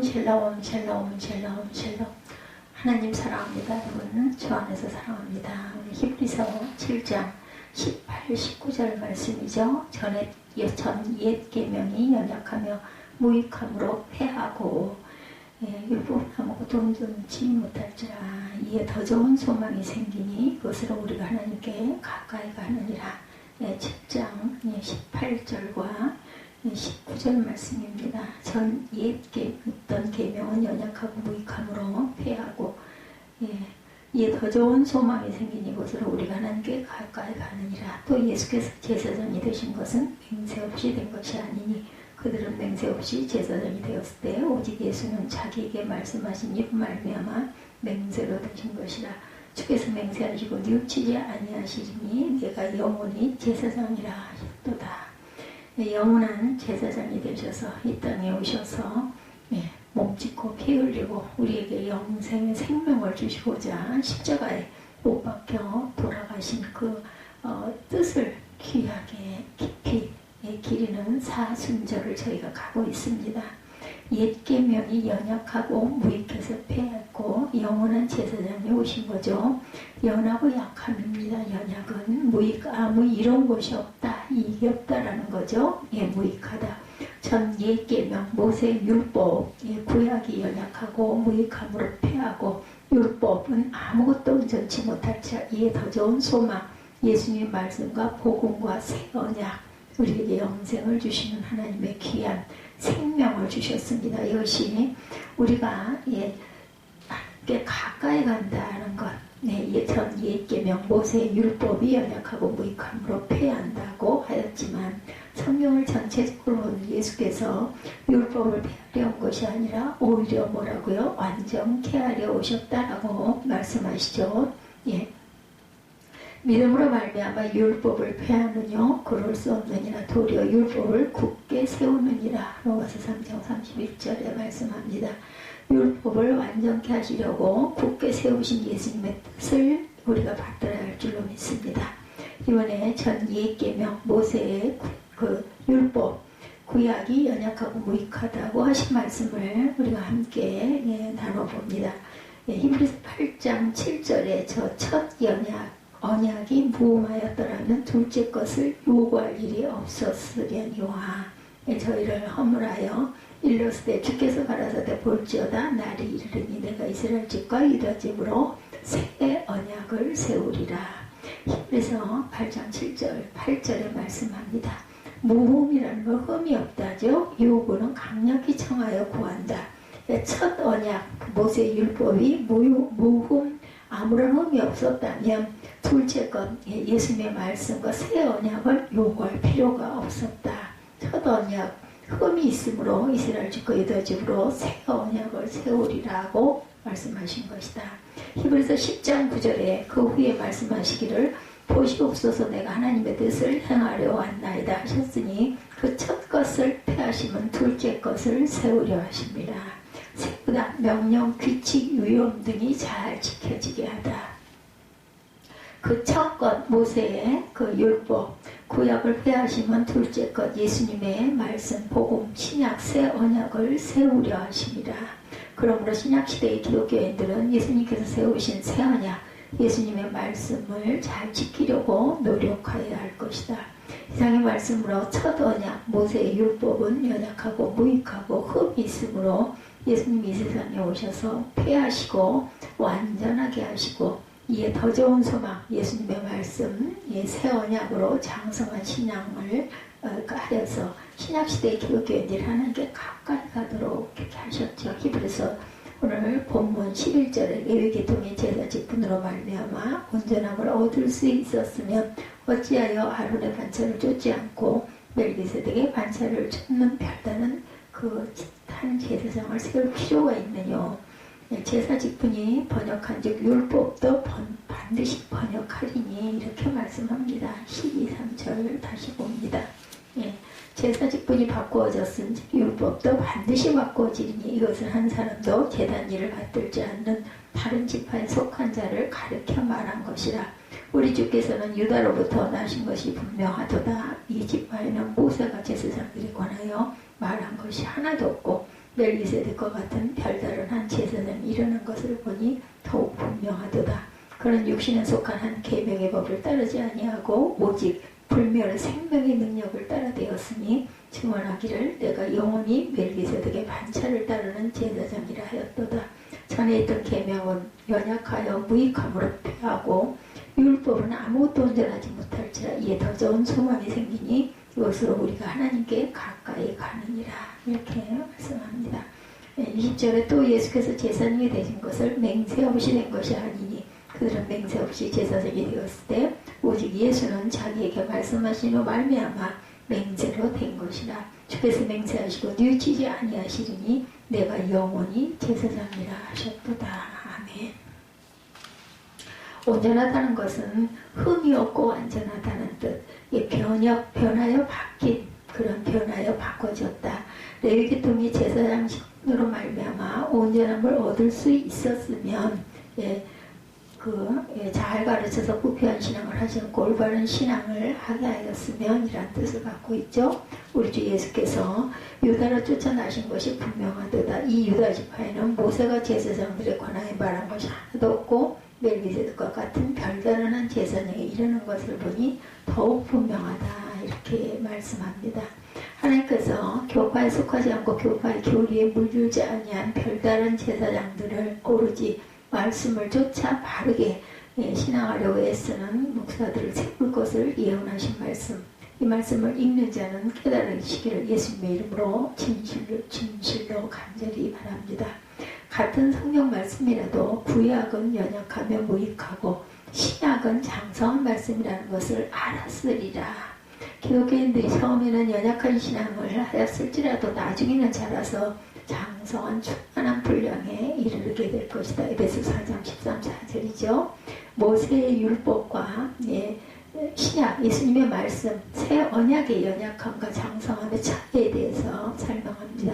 샬롬 샬롬 샬롬 샬롬 샬롬. 하나님 사랑합니다. 여러분 주 안에서 사랑합니다. 우리 히브리서 7장 18, 19절 말씀이죠. 전 옛 계명이 연약하며 무익함으로 패하고 율법 아무것도 온전치 못할지라 이에 더 좋은 소망이 생기니 그것으로 우리가 하나님께 가까이 가느니라. 7장 18절과 19절 말씀입니다. 전 옛 어떤 계명은 연약하고 무익함으로 패하고 이에 더 좋은 소망이 생기니 이것으로 우리가 하나님께 가까이 가느니라. 또 예수께서 제사장이 되신 것은 맹세 없이 된 것이 아니니 그들은 맹세 없이 제사장이 되었을 때 오직 예수는 자기에게 말씀하신 이로 말미암아 맹세로 되신 것이라. 주께서 맹세하시고 뉘우치지 아니하시리니 내가 영원히 제사장이라 하셨도다. 영원한 제사장이 되셔서 이 땅에 오셔서 몸짓고 피 흘리고 우리에게 영생의 생명을 주시고자 십자가에 못 박혀 돌아가신 그 뜻을 귀하게 깊이 기리는 사순절을 저희가 가고 있습니다. 옛 계명이 연약하고 무익해서 패했고 영원한 제사장이 오신 거죠. 연하고 약함입니다. 연약은 아무 이런 것이 없다, 이익이 없다라는 거죠. 무익하다. 전 옛 계명 모세 율법 구약이 연약하고 무익함으로 패하고 율법은 아무것도 온전치 못할지라 이에 더 좋은 소망 예수님의 말씀과 복음과 새 언약 우리에게 영생을 주시는 하나님의 귀한 생명을 주셨습니다. 이것이 우리가 하나님께 가까이 간다는 것. 전 옛 계명 모세의 율법이 연약하고 무익함으로 패한다고 하였지만 성경을 전체적으로는 예수께서 율법을 패하려 온 것이 아니라 오히려 뭐라고요? 완전케 하려 오셨다라고 말씀하시죠. 믿음으로 말미암아 율법을 폐하느뇨 그럴 수 없느니라. 도리어 율법을 굳게 세우느니라. 로마서 3장 31절에 말씀합니다. 율법을 완전케 하시려고 굳게 세우신 예수님의 뜻을 우리가 받들어야 할 줄로 믿습니다. 이번에 전 옛 계명 모세의 그 율법 구약이 연약하고 무익하다고 하신 말씀을 우리가 함께 나눠봅니다. 히브리서 8장 7절에 저 첫 언약이 무음하였더라면 둘째 것을 요구할 일이 없었으려니와 저희를 허물하여 일렀을 때 주께서 가라사대 볼지어다 날이 이르리니 내가 이스라엘 집과 유다 집으로 새 언약을 세우리라. 히브리서 8장 7절 8절에 말씀합니다. 무음이라는 건 흠이 없다죠. 요구는 강력히 청하여 구한다. 첫 언약 모세 율법이 무흠 아무런 흠이 없었다면 둘째 것 예수님의 말씀과 새 언약을 요구할 필요가 없었다. 첫 언약 흠이 있으므로 이스라엘 집과 유다 집으로 새 언약을 세우리라고 말씀하신 것이다. 히브리서 10장 9절에 그 후에 말씀하시기를 보시옵소서 내가 하나님의 뜻을 행하려 왔나이다 하셨으니 그 첫 것을 폐하시면 둘째 것을 세우려 하십니다. 세우다 명령, 규칙, 위험 등이 잘 지켜지게 하다. 그 첫 것 모세의 그 율법 구약을 폐하시면 둘째 것 예수님의 말씀 복음 신약 새 언약을 세우려 하십니다. 그러므로 신약시대의 기독교인들은 예수님께서 세우신 새 언약 예수님의 말씀을 잘 지키려고 노력해야 할 것이다. 이상의 말씀으로 첫 언약 모세의 율법은 연약하고 무익하고 흠이 있으므로 예수님이 이 세상에 오셔서 폐하시고 완전하게 하시고 이에 더 좋은 소망 예수님의 말씀 새 언약으로 장성한 신앙을 하여서 신약시대의 기독교인들이 하나님께 가까이 가도록 그렇게 하셨죠. 히브리서 오늘 본문 11절에 레위계통의 제사 직분으로 말미암아 온전함을 얻을 수 있었으면 어찌하여 아론의 반차를 쫓지 않고 멜기세덱의 반차를 쫓는 별다른 그 한 제사장을 세울 필요가 있느냐. 제사 직분이 번역한즉 율법도 반드시 번역하리니 이렇게 말씀합니다. 12, 3절 다시 봅니다. 제사 직분이 바꾸어졌은즉 율법도 반드시 바꾸어지리니 이것은 한 사람도 제단 일을 받들지 않는 다른 지파에 속한 자를 가르쳐 말한 것이라. 우리 주께서는 유다로부터 나신 것이 분명하도다. 이 지파에는 모세가 제사장들에 관하여 말한 것이 하나도 없고 멜기세덱과 같은 별다른 한 제사장이 일어난 것을 보니 더욱 분명하도다. 그는 육신에 속한 한 계명의 법을 따르지 아니하고 오직 불멸의 생명의 능력을 따라 되었으니 증언하기를 내가 영원히 멜기세덱의 반차를 따르는 제사장이라 하였도다. 전에 있던 계명은 연약하여 무익함으로 패하고 율법은 아무것도 온전하지 못할지라 이에 더 좋은 소망이 생기니 이것으로 우리가 하나님께 가까이 가느니라. 이렇게 말씀합니다. 20절에 또 예수께서 제사장이 되신 것을 맹세 없이 된 것이 아니니 그들은 맹세 없이 제사장이 되었을 때 오직 예수는 자기에게 말씀하신 후 말미암아 맹세로 된 것이라. 주께서 맹세하시고 뉘우치지 아니하시리니 내가 영원히 제사장이라 하셨도다. 아멘. 온전하다는 것은 흠이 없고 완전하다는 뜻. 변하여 바뀐, 그런 변하여 바꿔졌다. 레위기통이 제사장으로 말미암아 온전함을 얻을 수 있었으면 잘 가르쳐서 부패한 신앙을 하지 않고 올바른 신앙을 하게 하였으면 이란 뜻을 갖고 있죠. 우리 주 예수께서 유다로 쫓아나신 것이 분명하도다. 이 유다 지파에는 모세가 제사장들에 관하여 말한 것이 하나도 없고 멜기세덱과 같은 별다른 한 제사장에 이르는 것을 보니 더욱 분명하다. 이렇게 말씀합니다. 하나님께서 교파에 속하지 않고 교파의 교리에 물들지 아니한 별다른 제사장들을 오로지 말씀을 쫓아 바르게 신앙하려고 애쓰는 목사들을 세울 것을 예언하신 말씀. 이 말씀을 읽는 자는 깨달으시기를 예수님의 이름으로 진실로 간절히 바랍니다. 같은 성경 말씀이라도 구약은 연약하며 무익하고 신약은 장성한 말씀이라는 것을 알았으리라. 기독교인들이 처음에는 연약한 신앙을 하였을지라도 나중에는 자라서 장성한 충만한 분량에 이르게 될 것이다. 에베소 4장 13, 14절이죠. 모세의 율법과 신약, 예수님의 말씀, 새 언약의 연약함과 장성함의 차이에 대해서 설명합니다.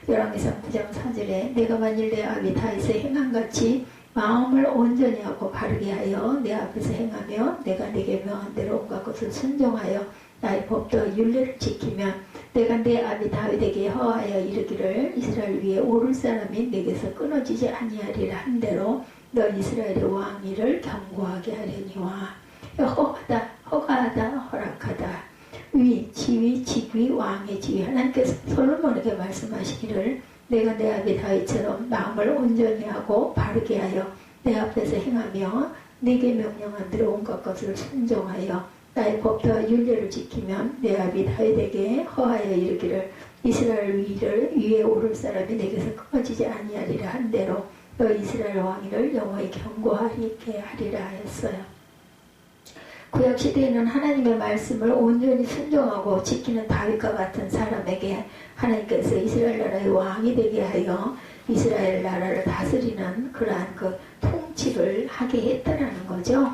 열왕기상 9장 4절에 내가 만일 내 아비 다윗의 행함같이 마음을 온전히 하고 바르게 하여 내 앞에서 행하며 내가 네게 명한 대로 온갖 것을 순종하여 나의 법도와 율례를 지키면 내가 내 아비 다윗에게 허하여 이르기를 이스라엘 위에 오를 사람이 내게서 끊어지지 아니하리라 한 대로 너 이스라엘의 왕위를 견고하게 하려니와. 허가하다 허락하다 위, 지위, 직위, 왕의 지위. 하나님께서 솔로몬에게 말씀하시기를 내가 내 아비 다윗처럼 마음을 온전히 하고 바르게 하여 내 앞에서 행하며 네게 명령한 대로 온갖 것을 순종하여 나의 법도와 율례를 지키면 내 아비 다윗에게 허하여 이르기를 이스라엘 위에 오를 사람이 내게서 끊어지지 아니하리라 한 대로 너 이스라엘 왕위를 영원히 견고하게 하리라 하였어요. 구약시대에는 하나님의 말씀을 온전히 순종하고 지키는 다윗과 같은 사람에게 하나님께서 이스라엘 나라의 왕이 되게 하여 이스라엘 나라를 다스리는 그러한 통치를 하게 했다라는 거죠.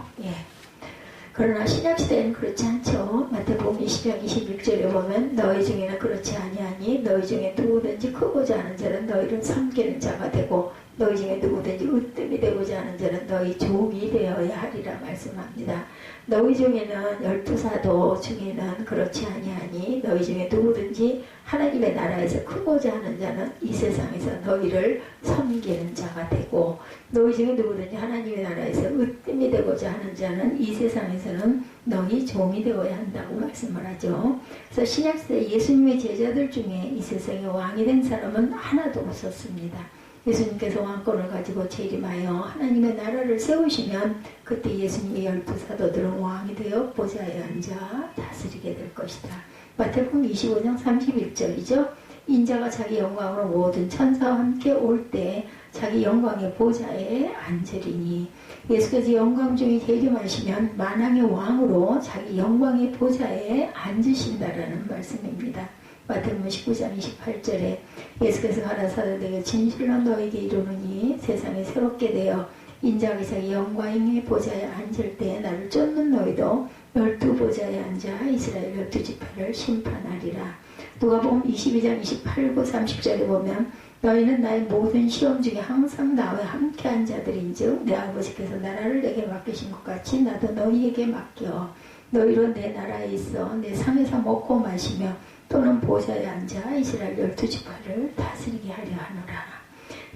그러나 신약시대에는 그렇지 않죠. 마태복음 20장 26절에 보면 너희 중에는 그렇지 아니하니 너희 중에 누구든지 크고자 하는 자는 너희를 섬기는 자가 되고 너희 중에 누구든지 으뜸이 되고자 하는 자는 너희 종이 되어야 하리라 말씀합니다. 너희 중에는 12사도 중에는 그렇지 아니하니 너희 중에 누구든지 하나님의 나라에서 크고자 하는 자는 이 세상에서 너희를 섬기는 자가 되고 너희 중에 누구든지 하나님의 나라에서 으뜸이 되고자 하는 자는 이 세상에서는 너희 종이 되어야 한다고 말씀을 하죠. 그래서 신약시대 예수님의 제자들 중에 이 세상에 왕이 된 사람은 하나도 없었습니다. 예수님께서 왕권을 가지고 재림하여 하나님의 나라를 세우시면 그때 예수님의 12사도들은 왕이 되어 보좌에 앉아 다스리게 될 것이다. 마태복음 25장 31절이죠. 인자가 자기 영광으로 모든 천사와 함께 올 때 자기 영광의 보좌에 앉으리니 예수께서 영광 중에 재림하시면 만왕의 왕으로 자기 영광의 보좌에 앉으신다라는 말씀입니다. 마태복음 19장 28절에 예수께서 가라사대 내가 진실로 너에게 이르노니 세상에 새롭게 되어 인자가 자기 영광의 보좌에 앉을 때 나를 쫓는 너희도 12보좌에 앉아 이스라엘 12지파를 심판하리라. 누가복음 22장 28고 30절에 보면 너희는 나의 모든 시험 중에 항상 나와 함께한 자들인즉 내 아버지께서 나라를 내게 맡기신 것 같이 나도 너희에게 맡겨 너희로 내 나라에 있어 내 상에서 먹고 마시며 또는 보좌에 앉아 이스라엘 12지파를 다스리게 하려 하노라.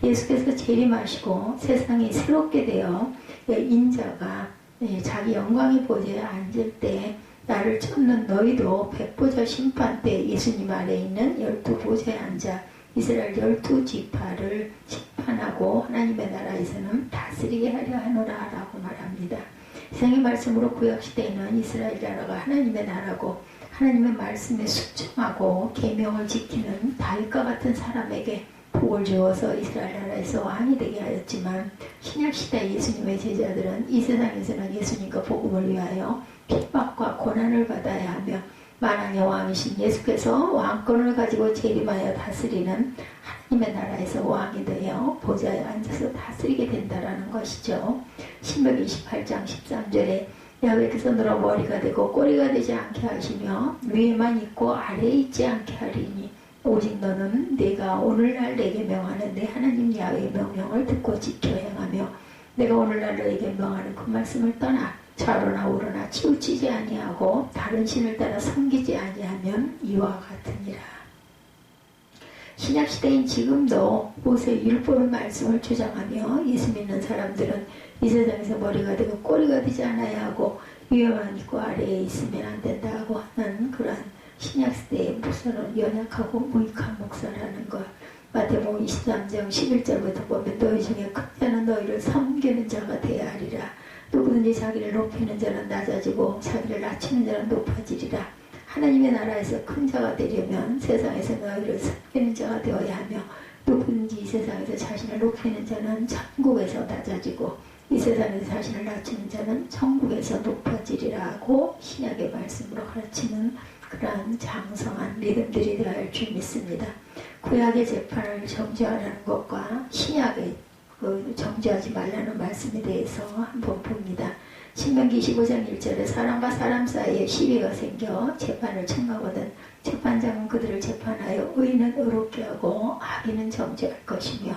예수께서 재림하시고 세상이 새롭게 되어 인자가 자기 영광의 보좌에 앉을 때 나를 쫓는 너희도 백보자 심판 때 예수님 아래 있는 12보좌에 앉아 이스라엘 12지파를 심판하고 하나님의 나라에서는 다스리게 하려 하노라 라고 말합니다. 세상의 말씀으로 구약시대에는 이스라엘 나라가 하나님의 나라고 하나님의 말씀에 순종하고 계명을 지키는 다윗과 같은 사람에게 복을 주어서 이스라엘 나라에서 왕이 되게 하였지만 신약시대 예수님의 제자들은 이 세상에서는 예수님과 복음을 위하여 핍박과 고난을 받아야 하며 만왕의 왕이신 예수께서 왕권을 가지고 재림하여 다스리는 하나님의 나라에서 왕이 되어 보좌에 앉아서 다스리게 된다라는 것이죠. 신명기 28장 13절에 여호와께서 너로 머리가 되고 꼬리가 되지 않게 하시며 위에만 있고 아래에 있지 않게 하리니 오직 너는 내가 오늘날 내게 명하는 내 하나님 야훼의 명령을 듣고 지켜 행하며 내가 오늘날 너에게 명하는 그 말씀을 떠나 좌로나 우로나 치우치지 아니하고 다른 신을 따라 섬기지 아니하면 이와 같으니라. 신약시대인 지금도 모세의 율법의 말씀을 주장하며 예수 믿는 사람들은 이 세상에서 머리가 되고 꼬리가 되지 않아야 하고 위에만 있고 아래에 있으면 안 된다고 하는 그러한 신약시대의 목사는 연약하고 무익한 목사라는 것. 마태복음 23장 11절부터 보면 너희 중에 큰 자는 너희를 섬기는 자가 되어야 하리라. 누구든지 자기를 높이는 자는 낮아지고 자기를 낮추는 자는 높아지리라. 하나님의 나라에서 큰 자가 되려면 세상에서 너희를 섬기는 자가 되어야 하며 누구든지 이 세상에서 자신을 높이는 자는 천국에서 낮아지고 이 세상에서 자신을 낮추는 자는 천국에서 높아지리라고 신약의 말씀으로 가르치는 그러한 장성한 믿음들이 되어야 할 줄 믿습니다. 구약의 재판을 정죄하라는 것과 신약의 정죄하지 말라는 말씀에 대해서 한번 봅니다. 신명기 25장 1절에 사람과 사람 사이에 시비가 생겨 재판을 청하거든 재판장은 그들을 재판하여 의인은 의롭게 하고 악인은 정죄할 것이며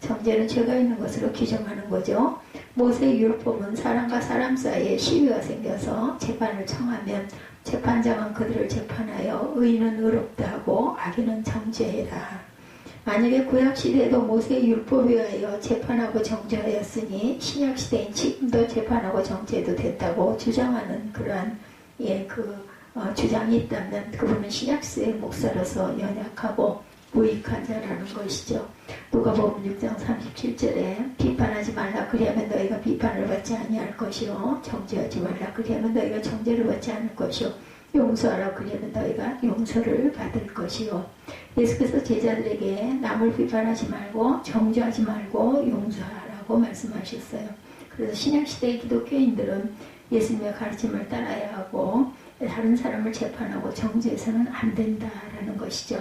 정죄는 죄가 있는 것으로 규정하는 거죠. 모세의 율법은 사람과 사람 사이에 시비가 생겨서 재판을 청하면 재판장은 그들을 재판하여 의인은 의롭다 하고 악인은 정죄해라. 만약에 구약시대에도 모세의 율법에 의하여 재판하고 정죄하였으니 신약시대인 지금도 재판하고 정죄해도 된다고 주장하는 그러한 주장이 있다면 그분은 신약시대의 목사로서 연약하고 무익한 자라는 것이죠. 누가복음 6장 37절에 비판하지 말라 그리하면 너희가 비판을 받지 아니할 것이요 정죄하지 말라 그리하면 너희가 정죄를 받지 않을 것이요 용서하라 그리하면 너희가 용서를 받을 것이요. 예수께서 제자들에게 남을 비판하지 말고 정죄하지 말고 용서하라고 말씀하셨어요. 그래서 신약시대의 기독교인들은 예수님의 가르침을 따라야 하고 다른 사람을 재판하고 정죄해서는 안 된다라는 것이죠.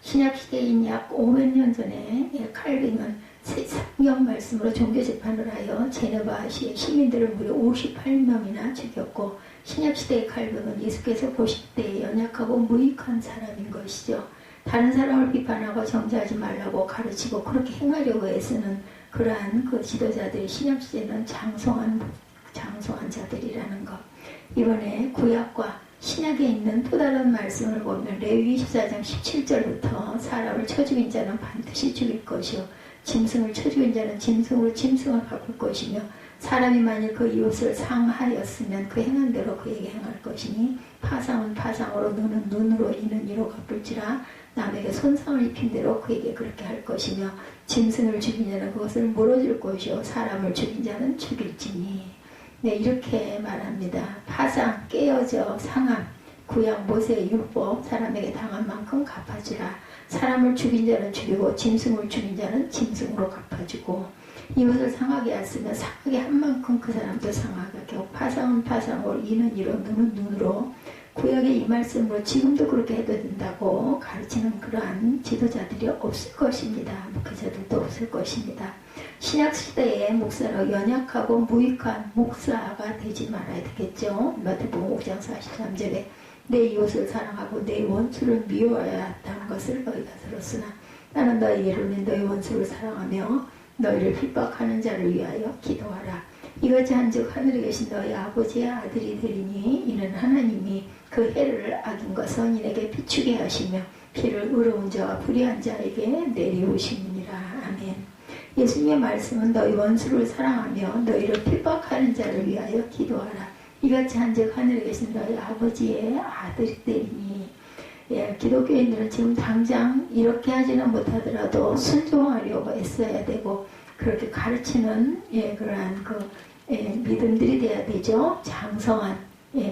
신약시대인 약 500년 전에 칼빈은 성경 말씀으로 종교재판을 하여 제네바시의 시민들을 무려 58명이나 죽였고 신약시대의 칼빈은 예수께서 보실 때 연약하고 무익한 사람인 것이죠. 다른 사람을 비판하고 정죄하지 말라고 가르치고 그렇게 행하려고 애쓰는 그러한 그 지도자들이 신약시대는 장성한 자들이라는 것. 이번에 구약과 신약에 있는 또 다른 말씀을 보면 레위기 14장 17절부터 사람을 쳐 죽인 자는 반드시 죽일 것이요 짐승을 쳐 죽인 자는 짐승으로 짐승을 갚을 것이며 사람이 만일 그 이웃을 상하였으면 그 행한 대로 그에게 행할 것이니 파상은 파상으로 눈은 눈으로 이는 이로 갚을지라 남에게 손상을 입힌 대로 그에게 그렇게 할 것이며 짐승을 죽인 자는 그것을 물어줄 것이요 사람을 죽인 자는 죽일지니. 네, 이렇게 말합니다. 파상, 깨어져, 상함, 구약 모세의 율법, 사람에게 당한 만큼 갚아주라. 사람을 죽인 자는 죽이고 짐승을 죽인 자는 짐승으로 갚아주고 이것을 상하게 했으면 상하게 한 만큼 그 사람도 상하게 하고 파상은 파상으로 이는 이로 눈은 눈으로 구약의 이 말씀으로 지금도 그렇게 해도 된다고 가르치는 그러한 지도자들이 없을 것입니다. 목회자들도 없을 것입니다. 신약시대의 목사로 연약하고 무익한 목사가 되지 말아야 되겠죠. 마태복음 5장 43절에 내 이웃을 사랑하고 내 원수를 미워해야 한다는 것을 너희가 들었으나 나는 너희에게 이르노니 너희 원수를 사랑하며 너희를 핍박하는 자를 위하여 기도하라. 이같이 한즉 하늘에 계신 너희 아버지의 아들이 되리니 이는 하나님이 그 해를 악인과 선인에게 비추게 하시며 비를 의로운 자와 불의한 자에게 내리우심이니라. 아멘. 예수님의 말씀은 너희 원수를 사랑하며 너희를 핍박하는 자를 위하여 기도하라. 이같이 한즉 하늘에 계신 너희 아버지의 아들이 되리니. 예, 기독교인들은 지금 당장 이렇게 하지는 못하더라도 순종하려고 애써야 되고 그렇게 가르치는 그러한 믿음들이 돼야 되죠. 장성한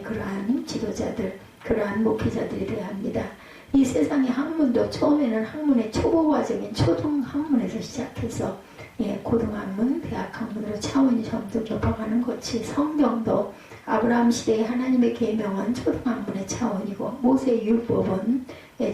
그러한 지도자들, 그러한 목회자들이 돼야 합니다. 이 세상의 학문도 처음에는 학문의 초보 과정인 초등 학문에서 시작해서 고등 학문, 대학 학문으로 차원이 점점 높아가는 것이 성경도 아브라함 시대의 하나님의 계명은 초등 학문의 차원이고 모세의 율법은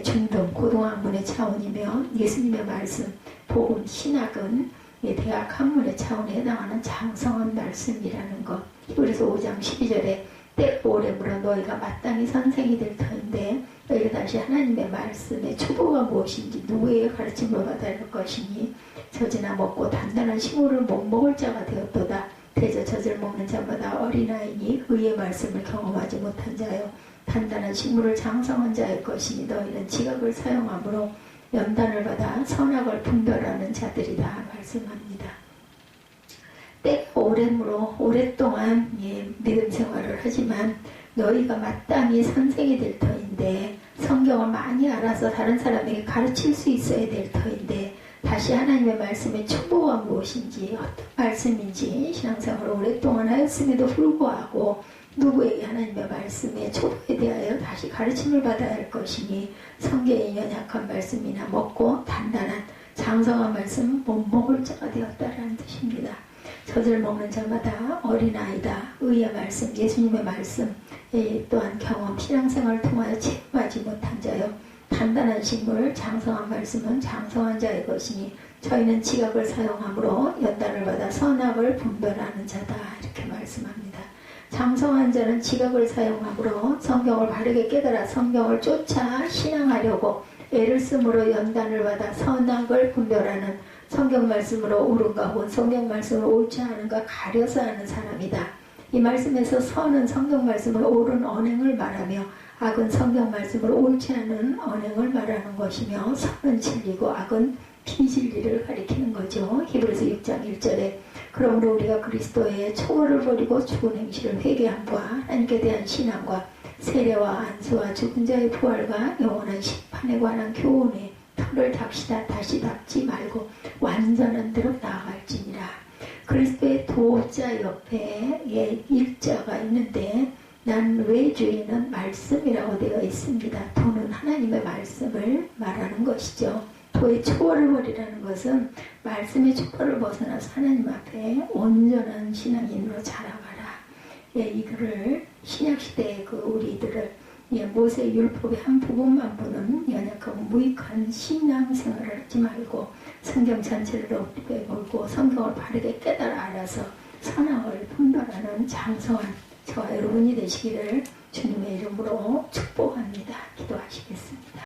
중등 고등 학문의 차원이며 예수님의 말씀, 복음, 신학은 대학 학문의 차원에 해당하는 장성한 말씀이라는 것. 그래서 5장 12절에 때가 오래물어 너희가 마땅히 선생이 될 터인데 너희가 다시 하나님의 말씀의 초보가 무엇인지 누구에게 가르침을 받아야 할 것이니 젖이나 먹고 단단한 식물을 못 먹을 자가 되었도다. 대저 젖을 먹는 자마다 어린아이니 의의 말씀을 경험하지 못한 자요 단단한 식물을 장성한 자일 것이니 너희는 지각을 사용함으로 연단을 받아 선악을 분별하는 자들이다 말씀합니다. 때가 오래므로 오랫동안 믿음 생활을 하지만 너희가 마땅히 선생이 될 터인데 성경을 많이 알아서 다른 사람에게 가르칠 수 있어야 될 터인데 다시 하나님의 말씀의 초보가 무엇인지 어떤 말씀인지 신앙생활을 오랫동안 하였음에도 불구하고 누구에게 하나님의 말씀의 초보에 대하여 다시 가르침을 받아야 할 것이니 성경의 연약한 말씀이나 먹고 단단한 장성한 말씀은 못 먹을 자가 되었다라는 뜻입니다. 젖을 먹는 자마다 어린아이다. 의의 말씀, 예수님의 말씀, 또한 경험, 신앙생활을 통하여 체험하지 못한 자요. 단단한 식물, 장성한 말씀은 장성한 자의 것이니 저희는 지각을 사용함으로 연단을 받아 선악을 분별하는 자다. 이렇게 말씀합니다. 장성한 자는 지각을 사용함으로 성경을 바르게 깨달아 성경을 쫓아 신앙하려고 애를 쓰므로 연단을 받아 선악을 분별하는 성경 말씀으로 옳은가 본 성경 말씀으로 옳지 않은가 가려서 하는 사람이다. 이 말씀에서 선은 성경 말씀으로 옳은 언행을 말하며 악은 성경 말씀으로 옳지 않은 언행을 말하는 것이며 선은 진리고 악은 비진리를 가리키는 거죠. 히브리서 6장 1절에 그러므로 우리가 그리스도의 초월을 버리고 죽은 행실을 회개함과 하나님께 대한 신앙과 세례와 안수와 죽은 자의 부활과 영원한 심판에 관한 교훈에 털을 닥시다 다시 닥지 말고 완전한 대로 나아갈지니라. 그리스도의 도자 옆에 일자가 있는데 난 외주에는 말씀이라고 되어 있습니다. 도는 하나님의 말씀을 말하는 것이죠. 도의 초월을 버리라는 것은 말씀의 초월을 벗어나서 하나님 앞에 온전한 신앙인으로 자라가라. 이거를 신약시대의 우리들을 모세의 율법의 한 부분만 보는 연약하고 무익한 신앙생활을 하지 말고 성경 전체를 어깨에 걸고 성경을 바르게 깨달아 알아서 선악을 분별하는 장성한 저와 여러분이 되시기를 주님의 이름으로 축복합니다. 기도하시겠습니다.